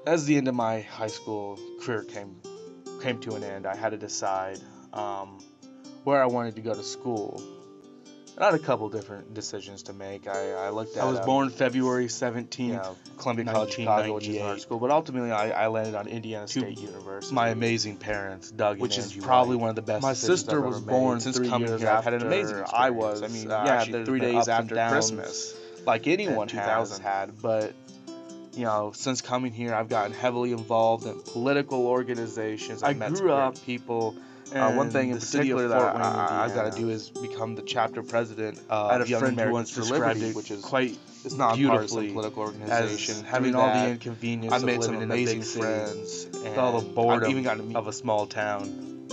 As the end of my high school career came to an end, I had to decide where I wanted to go to school. I had a couple different decisions to make. I looked at. I was born February 17th, Columbia College, Chicago, which is an art school, but ultimately I landed on Indiana State University. My amazing parents, Doug and Angie, which is probably one of the best. My sister was born since 3 years after. I've had an amazing experience. I was. I mean, actually 3 days after Christmas, like anyone has had, but since coming here, I've gotten heavily involved in political organizations. I met grew up people. One thing in particular that I've got to do is become the chapter president of Young Americans for Liberty, which is quite it's not beautifully political organization. Having all the inconvenience, I've made some amazing friends, and all the boredom I've even gotten to meet of a small town.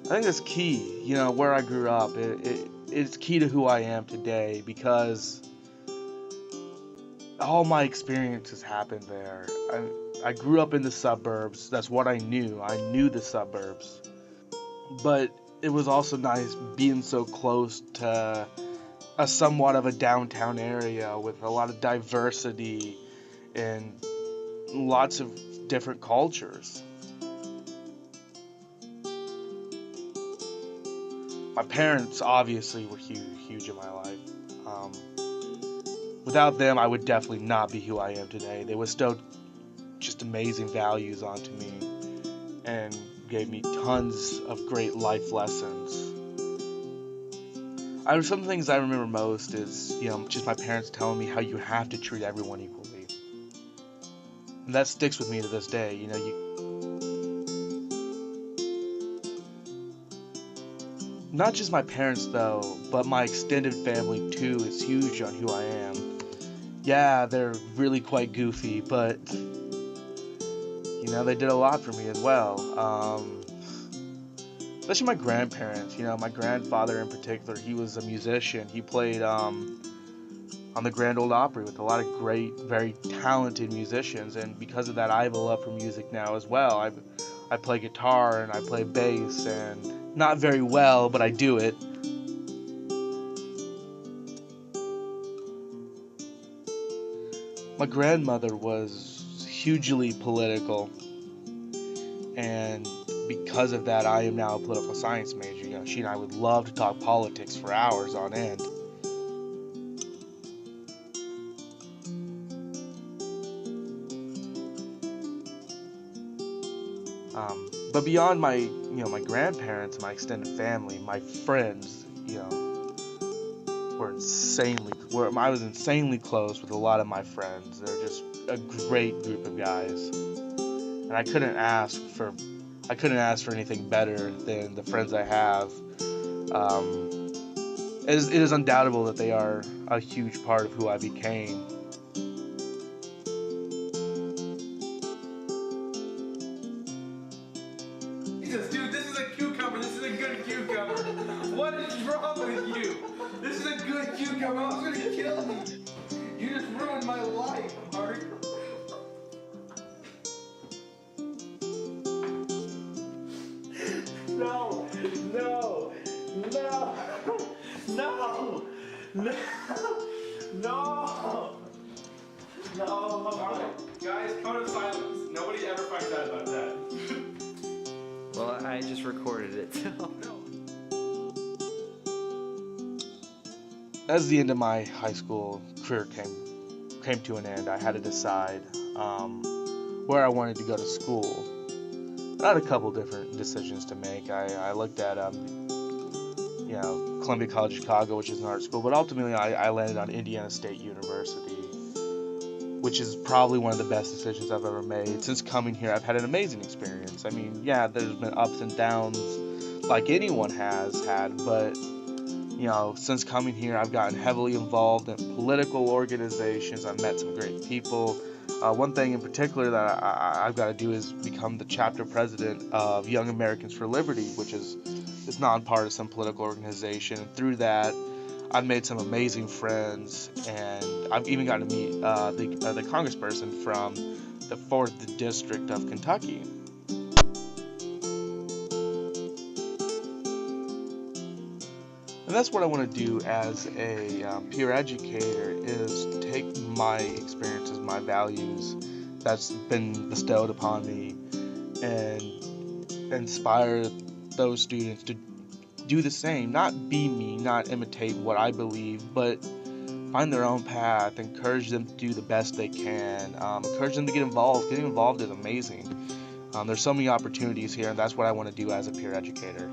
I think that's key. Where I grew up, it's key to who I am today because all my experiences happened there. I grew up in the suburbs. That's what I knew. I knew the suburbs. But it was also nice being so close to a somewhat of a downtown area with a lot of diversity and lots of different cultures. My parents obviously were huge in my life. Without them, I would definitely not be who I am today. They bestowed just amazing values onto me and gave me tons of great life lessons. Some things I remember most is, just my parents telling me how you have to treat everyone equally. And that sticks with me to this day. Not just my parents, though, but my extended family, too, is huge on who I am. Yeah, they're really quite goofy, but, they did a lot for me as well. Especially my grandparents. My grandfather in particular, he was a musician. He played on the Grand Ole Opry with a lot of great, very talented musicians, and because of that, I have a love for music now as well. I play guitar and I play bass, and not very well, but I do it. My grandmother was hugely political, and because of that, I am now a political science major. She and I would love to talk politics for hours on end. But beyond my grandparents and my extended family, my friends, I was insanely close with a lot of my friends. They're just a great group of guys, and I couldn't ask for anything better than the friends I have. It is undoubtable that they are a huge part of who I became. Jesus, dude, this is a cucumber. This is a good cucumber. What is wrong with you? This is a good cucumber. I was gonna kill me. You just ruined my life, Mark. No, no, no, no, no, no, no. All right, guys, code of silence. Nobody ever finds out about that. Well, I just recorded it, so. As the end of my high school career came to an end, I had to decide where I wanted to go to school. I had a couple different decisions to make. I looked at Columbia College, Chicago, which is an art school, but ultimately I landed on Indiana State University, which is probably one of the best decisions I've ever made. Since coming here, I've had an amazing experience. I mean, yeah, there's been ups and downs like anyone has had, but since coming here, I've gotten heavily involved in political organizations. I've met some great people. One thing in particular that I've got to do is become the chapter president of Young Americans for Liberty, which is this nonpartisan political organization. And through that, I've made some amazing friends, and I've even gotten to meet the congressperson from the 4th District of Kentucky. And that's what I want to do as a peer educator, is take my experiences, my values, that's been bestowed upon me, and inspire those students to do the same. Not be me, not imitate what I believe, but find their own path. Encourage them to do the best they can. Encourage them to get involved. Getting involved is amazing. There's so many opportunities here, and that's what I want to do as a peer educator.